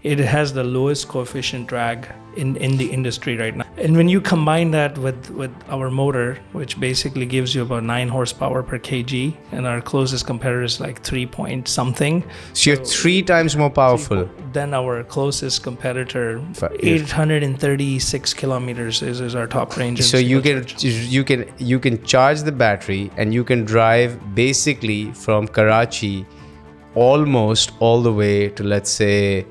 It has the lowest coefficient drag in the industry right now. And when you combine that with our motor, which basically gives you about 9 horsepower per kg, and our closest competitor is like 3 point something. So you're 3 times more powerful than our closest competitor. 836 kilometers is our top range. So you can charge the battery and you can drive basically from Karachi almost all the way to, let's say,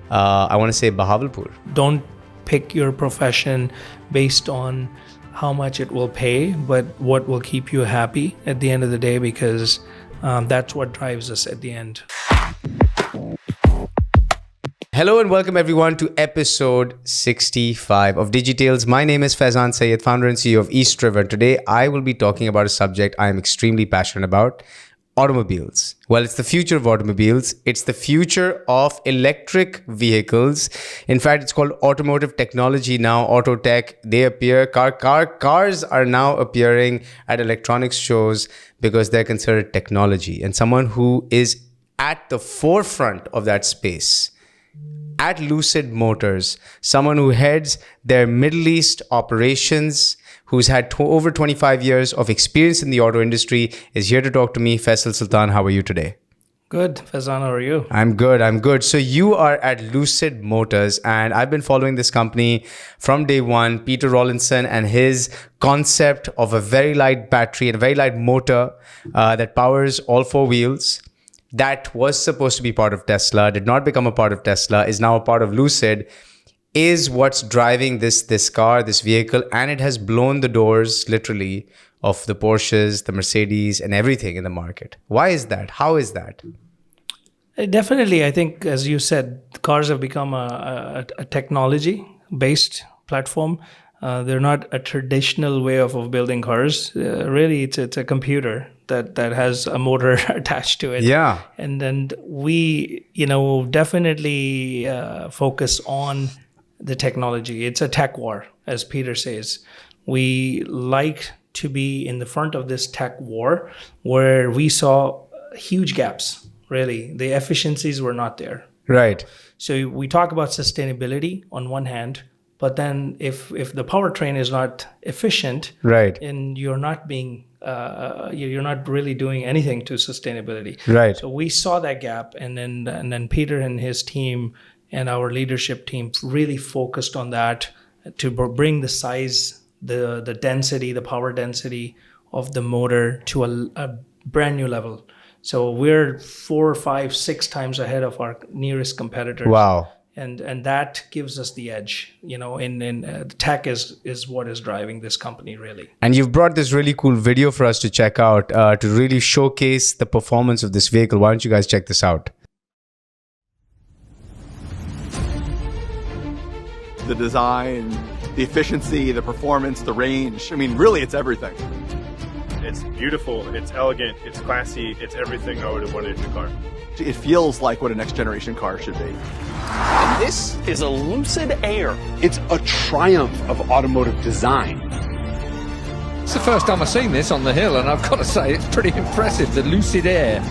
I want to say Bahawalpur. Don't pick your profession based on how much it will pay, but what will keep you happy at the end of the day, because that's what drives us at the end. Hello and welcome everyone to episode 65 of Digitales. My name is Faisal Sultan, founder and CEO of East River. Today I will be talking about a subject I am extremely passionate about: automobiles. Well, it's the future of automobiles. It's the future of electric vehicles. In fact, it's called automotive technology now, auto tech. They appear, cars are now appearing at electronics shows because they're considered technology. And someone who is at the forefront of that space at Lucid Motors, someone who heads their Middle East operations, who's had over 25 years of experience in the auto industry, is here to talk to me. Faisal Sultan, how are you today? Good. Faizan, how are you? I'm good. So you are at Lucid Motors, and I've been following this company from day one. Peter Rawlinson and his concept of a very light battery and a very light motor that powers all 4 wheels, that was supposed to be part of Tesla, did not become a part of Tesla, is now a part of Lucid, is what's driving this car, this vehicle, and it has blown the doors literally of the Porsches, the Mercedes, and everything in the market. Why is that? How is that? Definitely, I think, as you said, cars have become a technology-based platform. They're not a traditional way of building cars. Really, it's a computer that has a motor attached to it. Yeah. And then we, definitely focus on the technology. It's a tech war, as Peter says. We like to be in the front of this tech war where we saw huge gaps, really. The efficiencies were not there. Right. So we talk about sustainability on one hand, but then if the powertrain is not efficient, right, and you're not really doing anything to sustainability. Right. So we saw that gap, and then Peter and his team and our leadership team really focused on that to bring the size, the density, the power density of the motor to a brand new level. So we're 4, 5, 6 times ahead of our nearest competitors. Wow. And that gives us the edge. Tech is what is driving this company, really. And you've brought this really cool video for us to check out to really showcase the performance of this vehicle. Why don't you guys check this out? The design, the efficiency, the performance, the range. I mean, really, it's everything. It's beautiful, it's elegant, it's classy, it's everything I would have wanted in a car. It feels like what a next generation car should be. And this is a Lucid Air. It's a triumph of automotive design. It's the first time I've seen this on the hill, and I've got to say it's pretty impressive, the Lucid Air.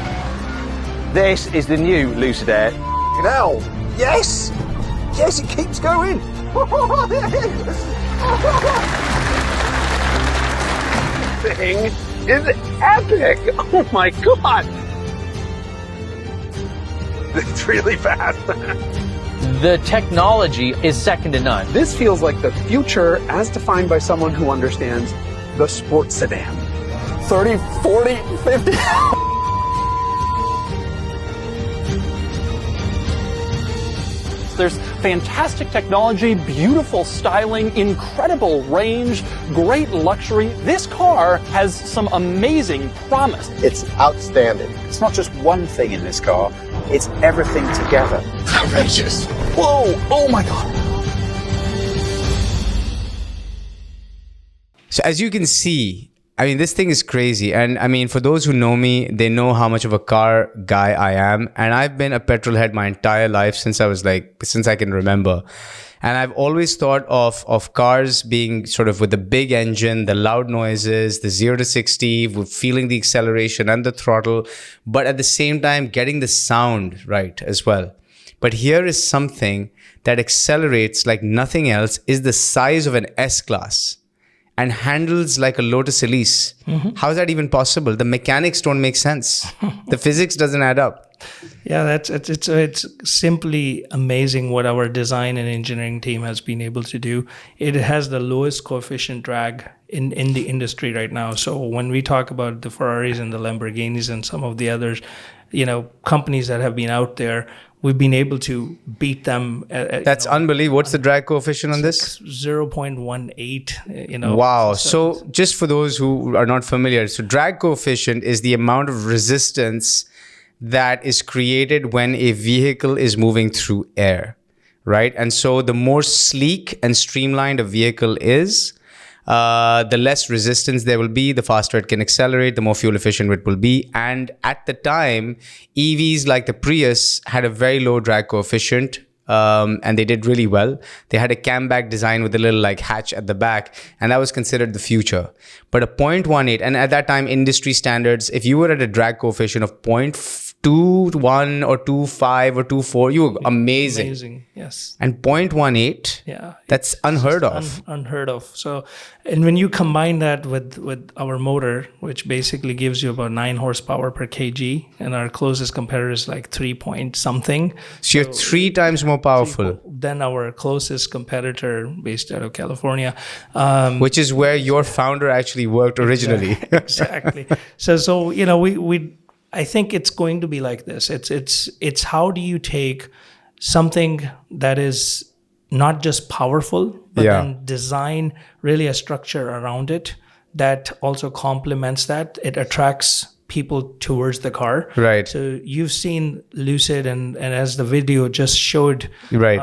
This is the new Lucid Air. Now, yes! Yes, it keeps going! Thing is epic! Oh my god! It's really fast. The technology is second to none. This feels like the future as defined by someone who understands the sports sedan. 30, 40, 50. There's fantastic technology, beautiful styling, incredible range, great luxury. This car has some amazing promise. It's outstanding. It's not just one thing in this car, it's everything together. Outrageous. Whoa, oh my God. So as you can see, I mean, this thing is crazy. And I mean, for those who know me, they know how much of a car guy I am. And I've been a petrol head my entire life since I can remember. And I've always thought of cars being sort of with the big engine, the loud noises, the 0 to 60, with feeling the acceleration and the throttle, but at the same time, getting the sound right as well. But here is something that accelerates like nothing else, is the size of an S-Class and handles like a Lotus Elise. How is that even possible? The mechanics don't make sense. The physics doesn't add up. Yeah, it's simply amazing what our design and engineering team has been able to do. It has the lowest coefficient drag in the industry right now. So when we talk about the Ferraris and the Lamborghinis and some of the others, companies that have been out there, we've been able to beat them. That's unbelievable. What's the drag coefficient on this? 0.18. Wow. So just for those who are not familiar, so drag coefficient is the amount of resistance that is created when a vehicle is moving through air, right? And so the more sleek and streamlined a vehicle is, the less resistance there will be, the faster it can accelerate, the more fuel efficient it will be. And at the time, EVs like the Prius had a very low drag coefficient, and they did really well. They had a camback design with a little like hatch at the back, and that was considered the future. But a 0.18, and at that time, industry standards, if you were at a drag coefficient of 0.21 or 2.5 or 2.4, you were amazing. Amazing, yes. And 0.18, yeah, that's unheard of. Unheard of. So, and when you combine that with our motor, which basically gives you about 9 horsepower per kg, and our closest competitor is like 3 point something. So you're 3 times more powerful than our closest competitor based out of California. Which is where your founder actually worked originally. Exactly. So we I think it's going to be like this. It's how do you take something that is not just powerful, but then design really a structure around it that also complements that. It attracts people towards the car. Right. So you've seen Lucid, and as the video just showed, right,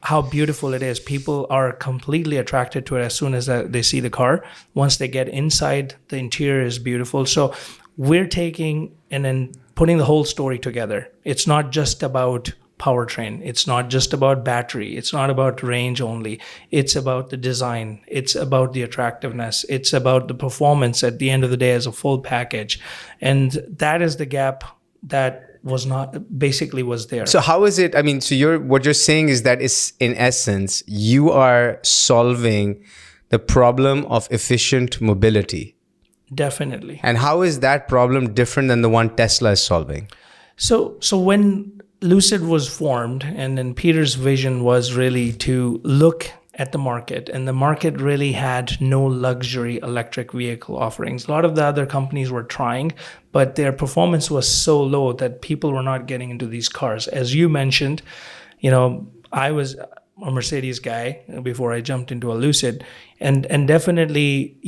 how beautiful it is. People are completely attracted to it as soon as they see the car. Once they get inside, the interior is beautiful. So we're taking and then putting the whole story together. It's not just about powertrain. It's not just about battery. It's not about range only. It's about the design. It's about the attractiveness. It's about the performance at the end of the day as a full package. And that is the gap that was there. So how is it? I mean, so what you're saying is that is in essence, you are solving the problem of efficient mobility. Definitely. And how is that problem different than the one Tesla is solving? So when Lucid was formed, and then Peter's vision was really to look at the market, and the market really had no luxury electric vehicle offerings. A lot of the other companies were trying, but their performance was so low that people were not getting into these cars. As you mentioned, I was a Mercedes guy before I jumped into a Lucid, and definitely,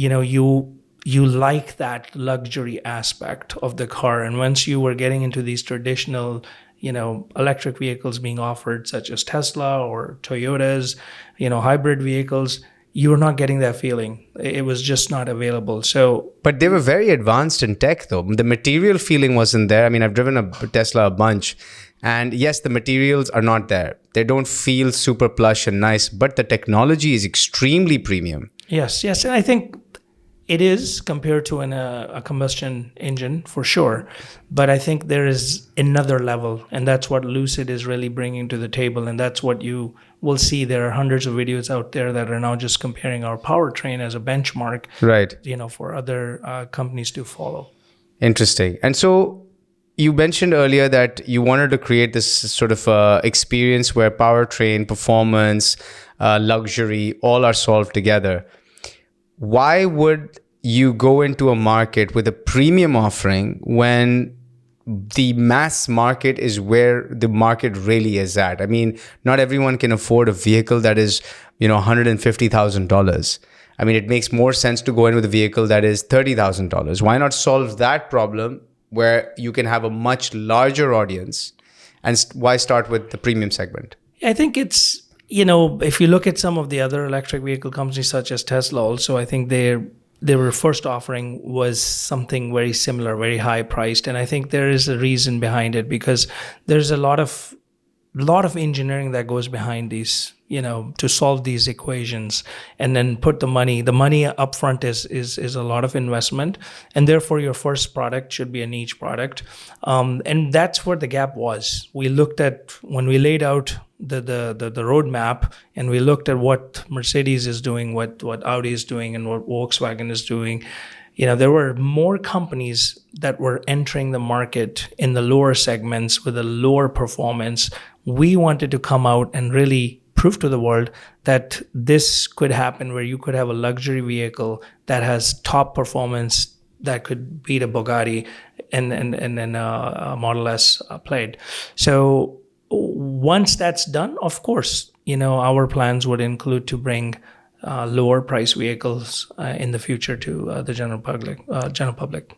you like that luxury aspect of the car. And once you were getting into these traditional, electric vehicles being offered, such as Tesla or Toyotas, hybrid vehicles, you were not getting that feeling. It was just not available. So, but they were very advanced in tech, though. The material feeling wasn't there. I mean, I've driven a Tesla a bunch, and yes, the materials are not there. They don't feel super plush and nice, but the technology is extremely premium. Yes, and I think it is compared to a combustion engine for sure, but I think there is another level, and that's what Lucid is really bringing to the table, and that's what you will see. There are hundreds of videos out there that are now just comparing our powertrain as a benchmark, right? For other companies to follow. Interesting. And so you mentioned earlier that you wanted to create this sort of experience where powertrain, performance, luxury, all are solved together. Why would you go into a market with a premium offering when the mass market is where the market really is at? I mean, not everyone can afford a vehicle that is, $150,000. I mean, it makes more sense to go in with a vehicle that is $30,000. Why not solve that problem where you can have a much larger audience? And why start with the premium segment? I think it's, if you look at some of the other electric vehicle companies such as Tesla also, I think their first offering was something very similar, very high priced. And I think there is a reason behind it, because there's a lot of lot of engineering that goes behind these, to solve these equations, and then put the money. The money upfront is a lot of investment, and therefore your first product should be a niche product. And that's where the gap was. We looked at, when we laid out the roadmap, and we looked at what Mercedes is doing, what Audi is doing, and what Volkswagen is doing. There were more companies that were entering the market in the lower segments with a lower performance. We wanted to come out and really prove to the world that this could happen, where you could have a luxury vehicle that has top performance that could beat a Bugatti and then a Model S Plaid. So once that's done, of course, our plans would include to bring lower price vehicles in the future to the general public.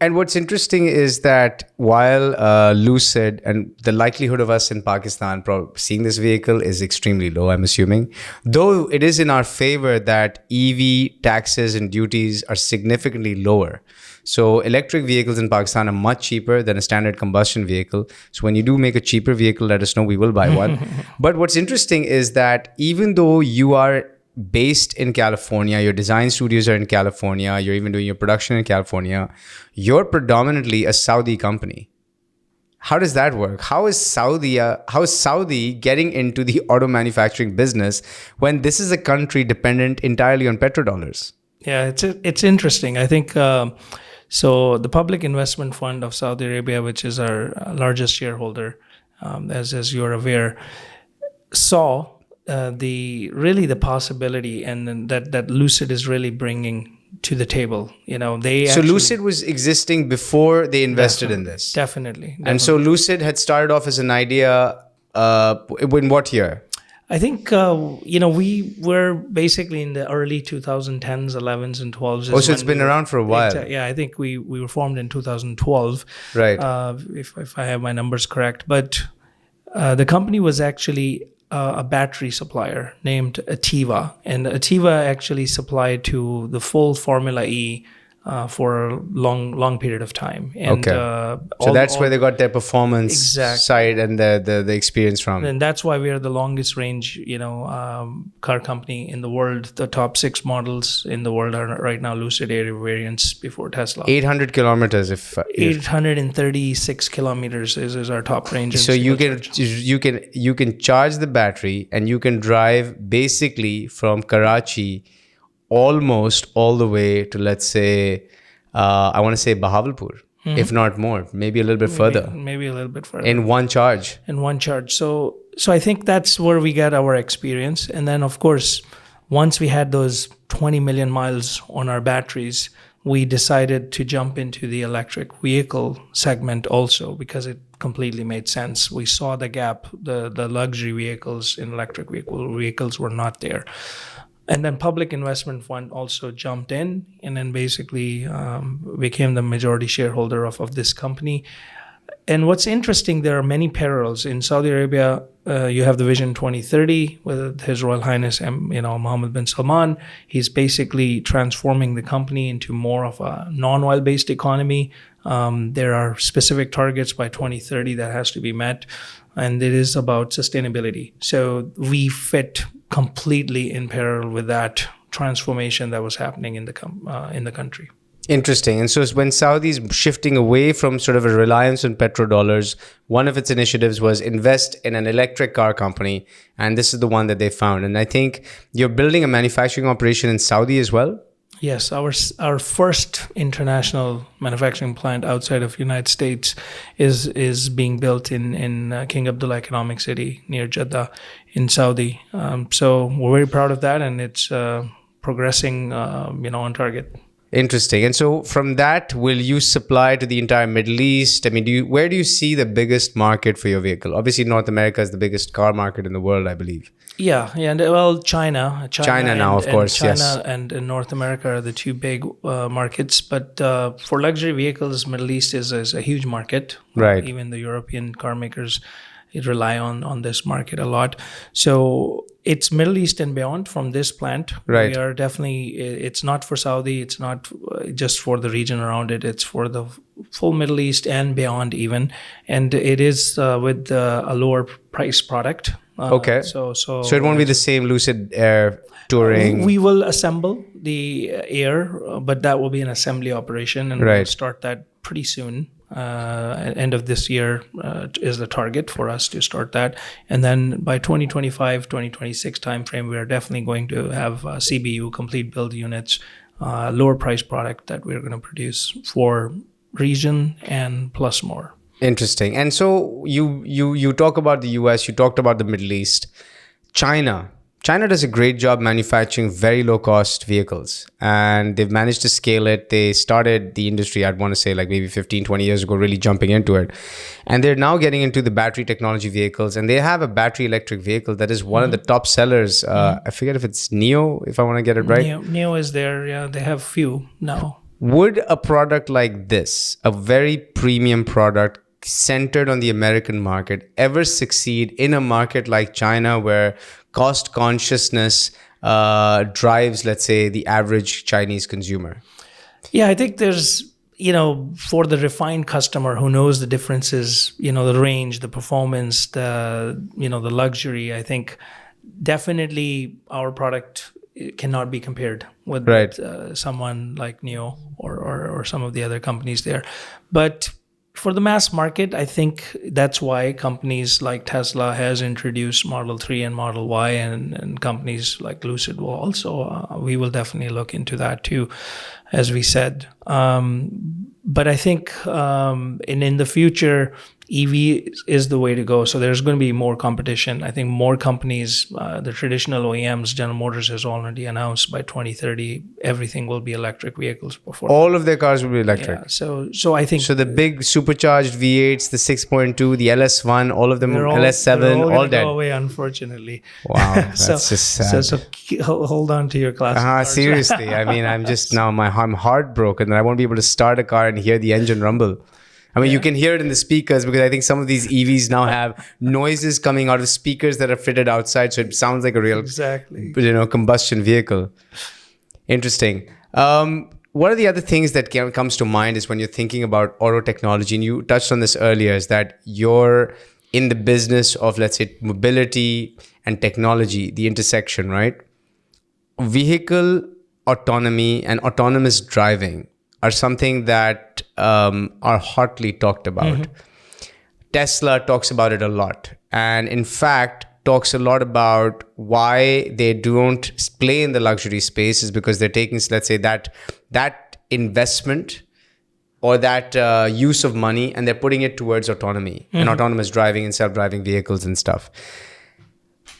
And what's interesting is that while Lucid, and the likelihood of us in Pakistan seeing this vehicle is extremely low, I'm assuming, though it is in our favor that EV taxes and duties are significantly lower. So electric vehicles in Pakistan are much cheaper than a standard combustion vehicle. So when you do make a cheaper vehicle, let us know, we will buy one. But what's interesting is that even though you are based in California, your design studios are in California, you're even doing your production in California, you're predominantly a Saudi company. How does that work? How is Saudi getting into the auto manufacturing business when this is a country dependent entirely on petrodollars? Yeah, it's interesting. I think so. The Public Investment Fund of Saudi Arabia, which is our largest shareholder, as you're aware, saw the possibility, and that Lucid is really bringing to the table. So Lucid was existing before they invested in this. Definitely. And so Lucid had started off as an idea in what year? I think we were basically in the early 2010s, 11s, and 12s. Oh, so it's been around for a while. Yeah, I think we were formed in 2012. Right. If I have my numbers correct, but the company was actually a battery supplier named Ativa, and Ativa actually supplied to the full Formula E for a long period of time. And, so that's where they got their performance side and the experience from. And that's why we are the longest range, car company in the world. The top 6 models in the world are right now Lucid Air variants before Tesla. 800 kilometers, 836 kilometers is our top range. So you can charge the battery and you can drive basically from Karachi almost all the way to, let's say, I want to say Bahawalpur, if not more, maybe a little bit further. Maybe a little bit further. In one charge. So I think that's where we get our experience. And then, of course, once we had those 20 million miles on our batteries, we decided to jump into the electric vehicle segment also, because it completely made sense. We saw the gap. The luxury vehicles in electric vehicles were not there. And then Public Investment Fund also jumped in and then basically became the majority shareholder of this company. And what's interesting, there are many parallels. In Saudi Arabia, you have the Vision 2030 with His Royal Highness, Mohammed bin Salman. He's basically transforming the company into more of a non-oil-based economy. There are specific targets by 2030 that has to be met, and it is about sustainability. So we fit completely in parallel with that transformation that was happening in the country. Interesting. And so when Saudi's shifting away from sort of a reliance on petrodollars, one of its initiatives was invest in an electric car company. And this is the one that they found. And I think you're building a manufacturing operation in Saudi as well? Yes, our first international manufacturing plant outside of United States is being built in King Abdullah Economic City near Jeddah in Saudi. So we're very proud of that, and it's progressing, on target. Interesting. And so from that, will you supply to the entire Middle East? I mean, where do you see the biggest market for your vehicle? Obviously, North America is the biggest car market in the world, I believe. Yeah. And well, China now, of course, China yes. and North America are the two big markets. But for luxury vehicles, Middle East is a huge market. Right. Even the European car makers rely on this market a lot. So It's Middle East and beyond from this plant. Right. We are definitely, it's not for Saudi. It's not just for the region around it. It's for the full Middle East and beyond even. And it is with a lower price product. Okay. So So it won't be the same Lucid Air Touring. We will assemble the Air, but that will be an assembly operation, and we'll Right. start that pretty soon. End of this year is the target for us to start that. And then by 2025, 2026 timeframe, we are definitely going to have CBU, complete build units, lower price product that we're going to produce for region and plus more. Interesting. And so you talk about the US, you talked about the Middle East. China does a great job manufacturing very low cost vehicles, and they've managed to scale it. They started the industry, I'd want to say like maybe 15, 20 years ago, really jumping into it. And they're now getting into the battery technology vehicles, and they have a battery electric vehicle that is one of the top sellers. I forget if it's Neo, if I want to get it right. Neo is there. Yeah, they have few now. Would a product like this, a very premium product centered on the American market, ever succeed in a market like China where cost consciousness drives, let's say, the average Chinese consumer? Yeah, I think there's, for the refined customer who knows the differences, the range, the performance, the luxury, I think definitely our product cannot be compared with someone like Neo or some of the other companies there. But for the mass market, I think that's why companies like Tesla has introduced Model 3 and Model Y, and companies like Lucid will also, we will definitely look into that too, as we said. But I think in the future, EV is the way to go. So there's going to be more competition. I think more companies, the traditional OEMs, General Motors has already announced by 2030, everything will be electric vehicles. Before all of their cars will be electric. Yeah, so I think... So the big supercharged V8s, the 6.2, the LS1, all of them, LS7, all dead. Go away, unfortunately. Wow, that's just sad. So hold on to your classic. Seriously, I mean, I'm just now, I'm heartbroken that I won't be able to start a car and hear the engine rumble. I mean, you can hear it in the speakers because I think some of these EVs now have noises coming out of speakers that are fitted outside. So it sounds like a real, combustion vehicle. Interesting. One of the other things that comes to mind is when you're thinking about auto technology, and you touched on this earlier, is that you're in the business of, let's say, mobility and technology, the intersection, right? Vehicle autonomy and autonomous driving are something that are hotly talked about. Tesla talks about it a lot, and in fact talks a lot about why they don't play in the luxury space is because they're taking, let's say, that investment or that use of money, and they're putting it towards autonomy and autonomous driving and self-driving vehicles and stuff.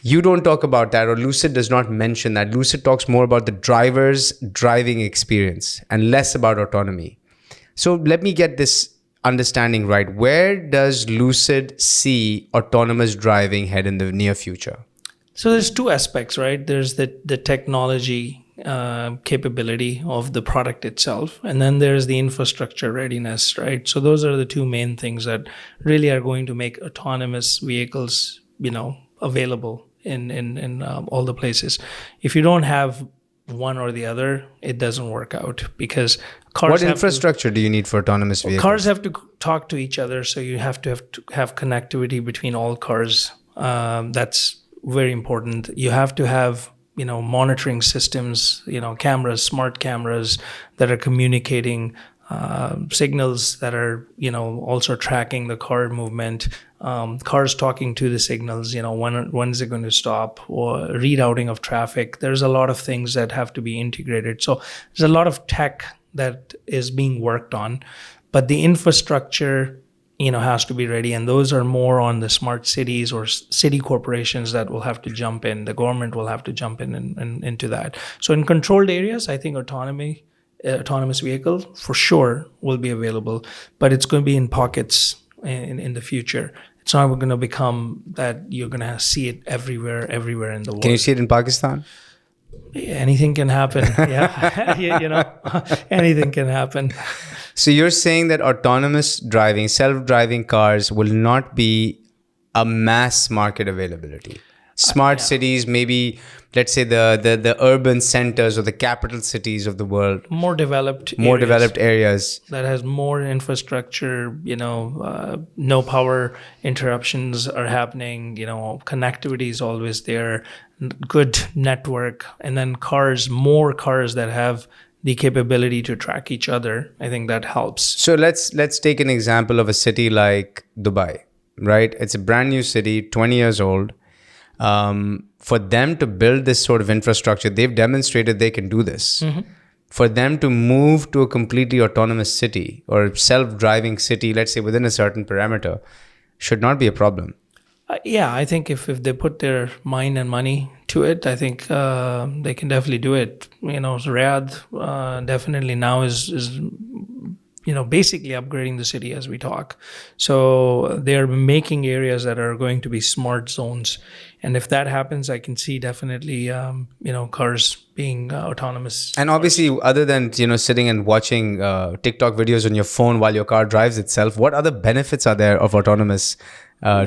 You don't talk about that, or Lucid does not mention that. Lucid talks more about the driver's driving experience and less about autonomy. So let me get this understanding right. Where does Lucid see autonomous driving head in the near future? So there's two aspects, right? There's the technology capability of the product itself, and then there's the infrastructure readiness, right? So those are the two main things that really are going to make autonomous vehicles, available in all the places. If you don't have one or the other, it doesn't work out, because cars What infrastructure do you need for autonomous vehicles? Cars have to talk to each other, so you have to have connectivity between all cars. That's very important. You have to have monitoring systems, cameras, smart cameras that are communicating, signals that are also tracking the car movement, cars talking to the signals, when is it going to stop, or rerouting of traffic. There's a lot of things that have to be integrated. So there's a lot of tech that is being worked on, but the infrastructure has to be ready, and those are more on the smart cities or city corporations that will have to jump in. The government will have to jump in and into that. So in controlled areas, I think autonomous vehicle for sure will be available, but it's going to be in pockets in the future. It's not going to become that you're going to see it everywhere in the world. Can you see it in Pakistan? Anything can happen. Yeah, anything can happen. So you're saying that autonomous driving, self-driving cars will not be a mass market availability? Smart cities, maybe, let's say the urban centers or the capital cities of the world, more developed areas. that has more infrastructure, no power interruptions are happening, connectivity is always there, good network, and then more cars that have the capability to track each other. I think that helps. So let's take an example of a city like Dubai, right? It's a brand new city, 20 years old. For them to build this sort of infrastructure, they've demonstrated they can do this. For them to move to a completely autonomous city or self-driving city, let's say within a certain parameter, should not be a problem. I think if they put their mind and money to it, I think they can definitely do it. Riyadh definitely now is basically upgrading the city as we talk. So they're making areas that are going to be smart zones. And if that happens, I can see definitely, cars being autonomous. And obviously, other than, sitting and watching TikTok videos on your phone while your car drives itself, what other benefits are there of autonomous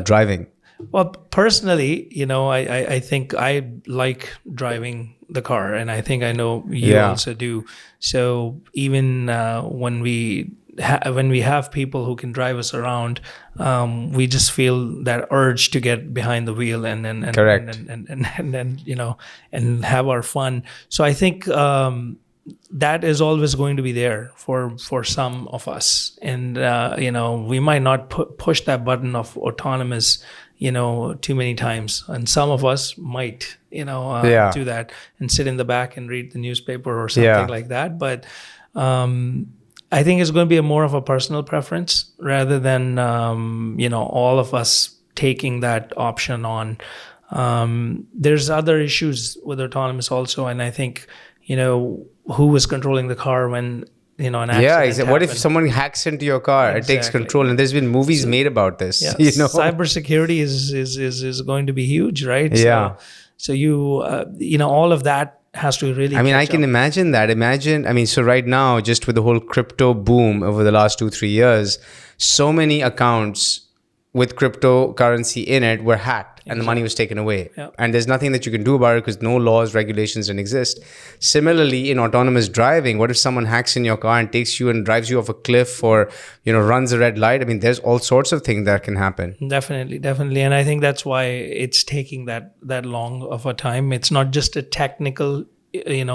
driving? Well, personally, I think I like driving the car, and I think I know you also do. So even when we have people who can drive us around, we just feel that urge to get behind the wheel and have our fun. So I think that is always going to be there for some of us, and we might not push that button of autonomous too many times, and some of us might do that and sit in the back and read the newspaper or something like that. But I think it's going to be more of a personal preference rather than all of us taking that option on. There's other issues with autonomous also, and I think who was controlling the car when an accident what if someone hacks into your car? Exactly. It takes control, and there's been movies made about this. Cybersecurity is going to be huge, right? So you all of that has to really. I can imagine that. So right now, just with the whole crypto boom over the last 2-3 years, so many accounts with cryptocurrency in it were hacked and the money was taken away. And there's nothing that you can do about it because no laws, regulations didn't exist. Similarly, in autonomous driving, what if someone hacks in your car and takes you and drives you off a cliff or, runs a red light? There's all sorts of things that can happen. Definitely. And I think that's why it's taking that long of a time. It's not just a technical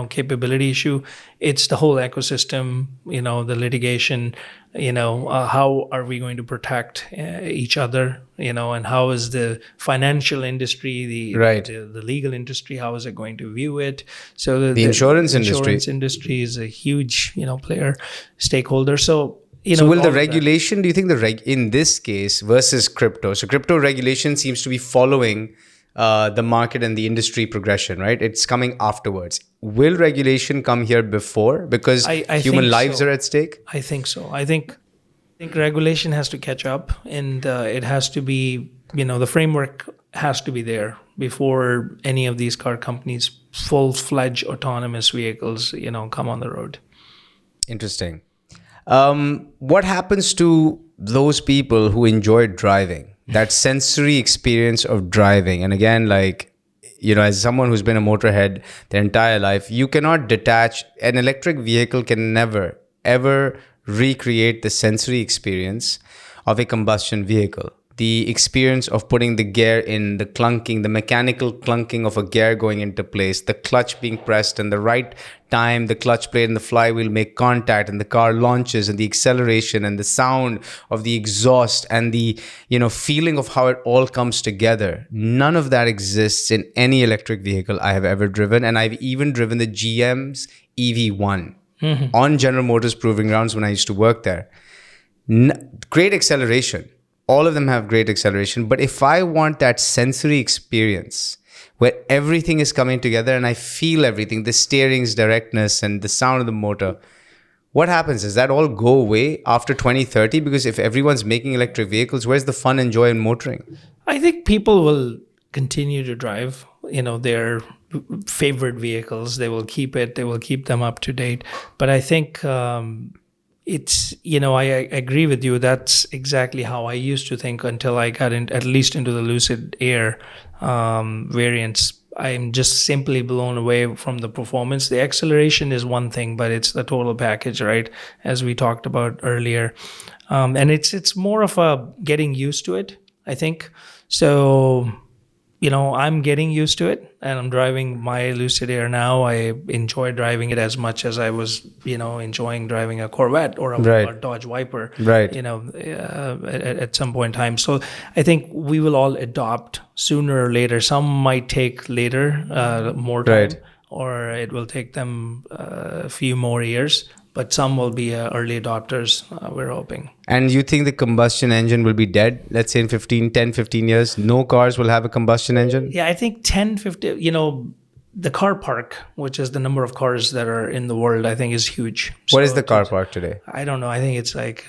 capability issue. It's the whole ecosystem, the litigation, how are we going to protect each other, and how is the financial industry, the legal industry, how is it going to view it? So the insurance industry is a huge, player, stakeholder. So, so will the regulation, do you think in this case versus crypto? So crypto regulation seems to be following the market and the industry progression, right? It's coming afterwards. Will regulation come here before because human lives are at stake? I think so. I think regulation has to catch up, and it has to be, the framework has to be there before any of these car companies, full-fledged autonomous vehicles, come on the road. Interesting. What happens to those people who enjoy driving? That sensory experience of driving. And again, as someone who's been a motorhead their entire life, you cannot detach. An electric vehicle can never, ever recreate the sensory experience of a combustion vehicle. The experience of putting the gear in, the clunking, the mechanical clunking of a gear going into place, the clutch being pressed and the right time, the clutch plate and the flywheel make contact and the car launches, and the acceleration and the sound of the exhaust and the, feeling of how it all comes together. None of that exists in any electric vehicle I have ever driven. And I've even driven the GM's EV1 on General Motors proving grounds when I used to work there. Great acceleration. All of them have great acceleration. But if I want that sensory experience where everything is coming together and I feel everything, the steering's directness and the sound of the motor, what happens? Does that all go away after 2030? Because if everyone's making electric vehicles, where's the fun and joy in motoring? I think people will continue to drive, their favorite vehicles. They will keep it. They will keep them up to date. But I think it's, I agree with you. That's exactly how I used to think until I got at least into the Lucid Air variants. I'm just simply blown away from the performance. The acceleration is one thing, but it's the total package, right? As we talked about earlier. And it's more of a getting used to it, I think. So, I'm getting used to it, and I'm driving my Lucid Air now. I enjoy driving it as much as I was, enjoying driving a Corvette or Right. a Dodge Viper, Right. at some point in time. So I think we will all adopt sooner or later. Some might take later, more time, Right. or it will take them a few more years. But some will be early adopters, we're hoping. And you think the combustion engine will be dead? Let's say in 15 years, no cars will have a combustion engine? Yeah, I think 10, 50, the car park, which is the number of cars that are in the world, I think is huge. What is So the car park today? I don't know. I think it's like,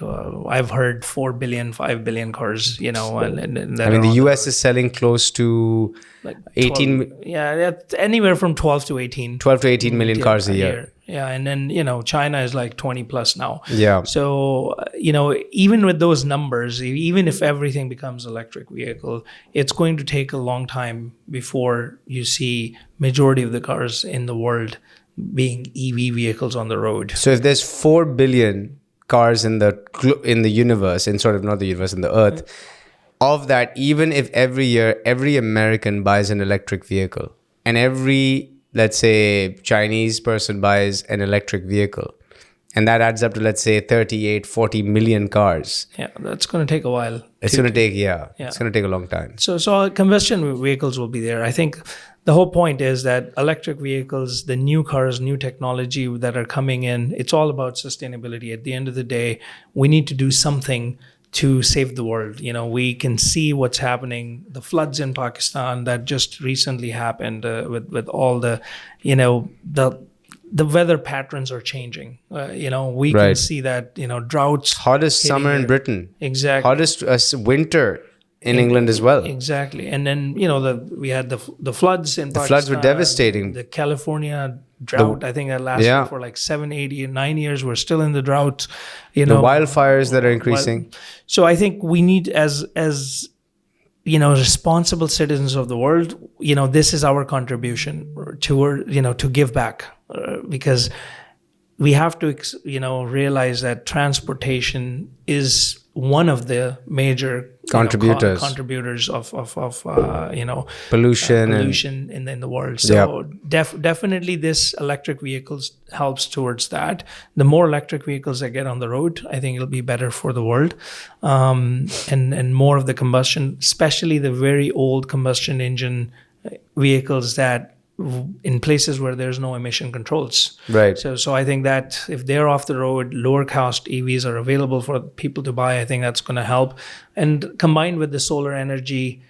I've heard 4 billion, 5 billion cars, and that I mean, are the on US road. is selling close to Like 18, 12, that's anywhere from 12 to 18. 12 to 18 million cars a year. Yeah, and then, China is like 20 plus now. Yeah. So, even with those numbers, even if everything becomes electric vehicle, it's going to take a long time before you see majority of the cars in the world being EV vehicles on the road. So if there's 4 billion cars in the universe, in sort of not the universe, in the earth, of that, even if every year every American buys an electric vehicle and every, let's say, Chinese person buys an electric vehicle, and that adds up to, let's say, 38, 40 million cars. Yeah, that's going to take a while. It's going to take, it's going to take a long time. So combustion vehicles will be there. I think the whole point is that electric vehicles, the new cars, new technology that are coming in, it's all about sustainability. At the end of the day, we need to do something to save the world. We can see what's happening. The floods in Pakistan that just recently happened, with all the, the weather patterns are changing. We can Right. see that, droughts. Hottest hitting summer in here. Britain. Exactly. Hottest winter in England as well. Exactly. And then, we had the floods in Pakistan. The floods were devastating. The California drought, I think that lasted Yeah. for like 7, 8, 9 years. We're still in the drought. The wildfires that are increasing. So I think we need, as responsible citizens of the world, this is our contribution to give back, because we have to, realize that transportation is one of the major contributors of Pollution in the world. So definitely this electric vehicles helps towards that. The more electric vehicles that get on the road, I think it'll be better for the world. And more of the combustion, especially the very old combustion engine vehicles that in places where there's no emission controls. Right. So I think that if they're off the road, lower cost EVs are available for people to buy. I think that's going to help. And combined with the solar energy,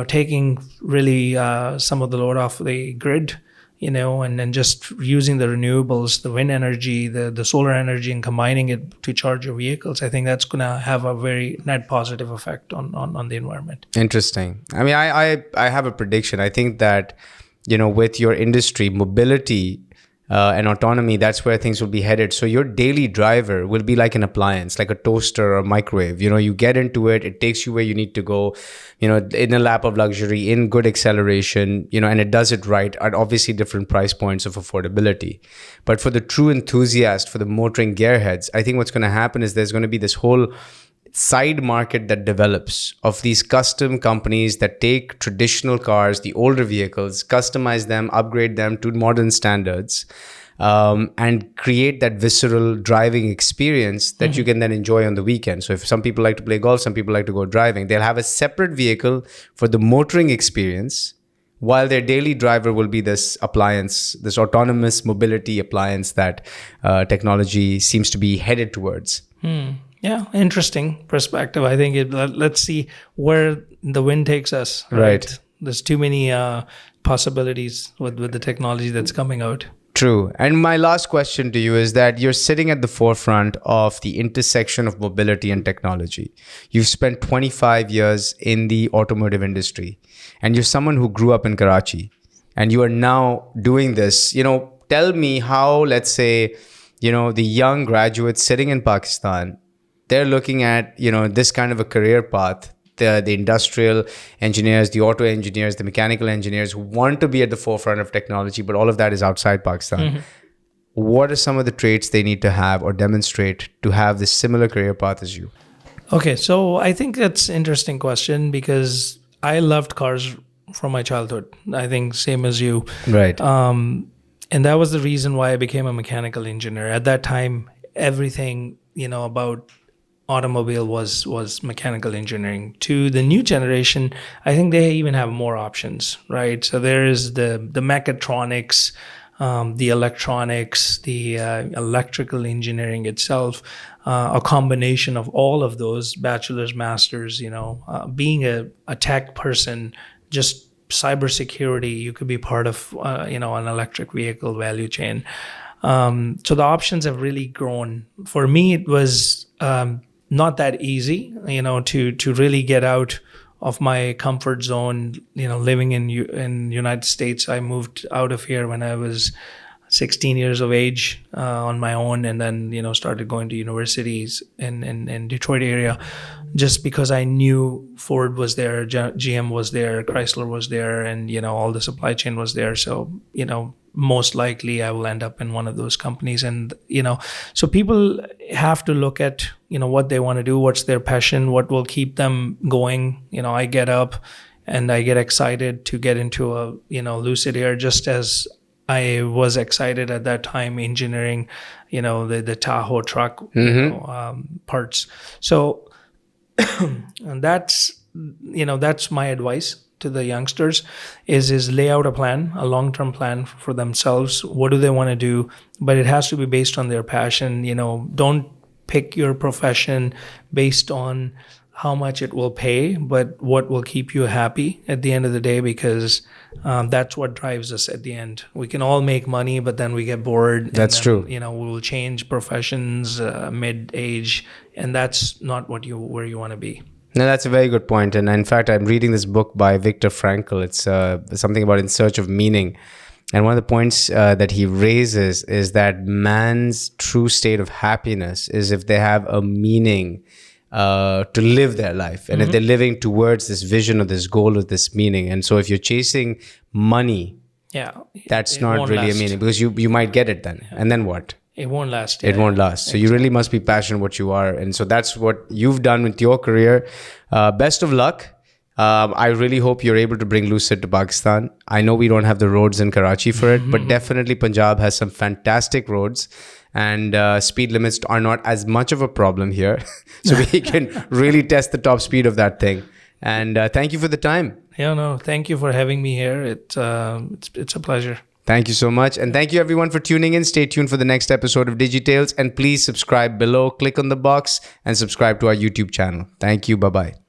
taking really some of the load off the grid, and then just using the renewables, the wind energy, the solar energy, and combining it to charge your vehicles, I think that's going to have a very net positive effect on the environment. Interesting. I mean, I have a prediction. I think that, with your industry, mobility and autonomy, that's where things will be headed. So your daily driver will be like an appliance, like a toaster or a microwave. You get into it, it takes you where you need to go, in a lap of luxury, in good acceleration, and it does it right at obviously different price points of affordability. But for the true enthusiast, for the motoring gearheads, I think what's going to happen is there's going to be this whole side market that develops of these custom companies that take traditional cars, the older vehicles, customize them, upgrade them to modern standards, and create that visceral driving experience that you can then enjoy on the weekend. So if some people like to play golf, some people like to go driving, they'll have a separate vehicle for the motoring experience, while their daily driver will be this appliance, this autonomous mobility appliance that technology seems to be headed towards. Yeah, interesting perspective. I think let's see where the wind takes us. Right. There's too many possibilities with the technology that's coming out. True. And my last question to you is that you're sitting at the forefront of the intersection of mobility and technology. You've spent 25 years in the automotive industry, and you're someone who grew up in Karachi, and you are now doing this. Tell me how, let's say, the young graduates sitting in Pakistan, they're looking at, this kind of a career path. The industrial engineers, the auto engineers, the mechanical engineers who want to be at the forefront of technology, but all of that is outside Pakistan. What are some of the traits they need to have or demonstrate to have this similar career path as you? Okay, so I think that's an interesting question because I loved cars from my childhood. I think same as you. Right. And that was the reason why I became a mechanical engineer. At that time, everything, about automobile was mechanical engineering. To the new generation, I think they even have more options, right? So there is the mechatronics, the electronics, the electrical engineering itself, a combination of all of those, bachelor's, master's, being a tech person, just cybersecurity, you could be part of, an electric vehicle value chain. So the options have really grown. For me, it was not that easy, to really get out of my comfort zone. Living in United States, I moved out of here when I was 16 years of age on my own, and then started going to universities in Detroit area, just because I knew Ford was there, GM was there, Chrysler was there, and all the supply chain was there. So most likely I will end up in one of those companies. And so people have to look at what they want to do, what's their passion, what will keep them going. I get up and I get excited to get into a Lucid Air, just as I was excited at that time engineering the Tahoe truck parts. So and that's my advice to the youngsters is lay out a long-term plan for themselves. What do they want to do? But it has to be based on their passion. Don't pick your profession based on how much it will pay, but what will keep you happy at the end of the day, because that's what drives us at the end. We can all make money, but then we get bored. That's true. We will change professions mid-age, and that's not where you want to be. No, that's a very good point. And in fact, I'm reading this book by Viktor Frankl. It's something about In Search of Meaning. And one of the points that he raises is that man's true state of happiness is if they have a meaning to live their life. And if they're living towards this vision or this goal or this meaning. And so if you're chasing money, that's not really a meaning, because you might get it then. And then what? It won't last. It won't last. So you really must be passionate what you are. And so that's what you've done with your career. Best of luck. I really hope you're able to bring Lucid to Pakistan. I know we don't have the roads in Karachi for it, but definitely Punjab has some fantastic roads, and speed limits are not as much of a problem here. So we can really test the top speed of that thing. And thank you for the time. Thank you for having me here. It's a pleasure. Thank you so much. And thank you everyone for tuning in. Stay tuned for the next episode of DigiTales. And please subscribe below. Click on the box and subscribe to our YouTube channel. Thank you. Bye-bye.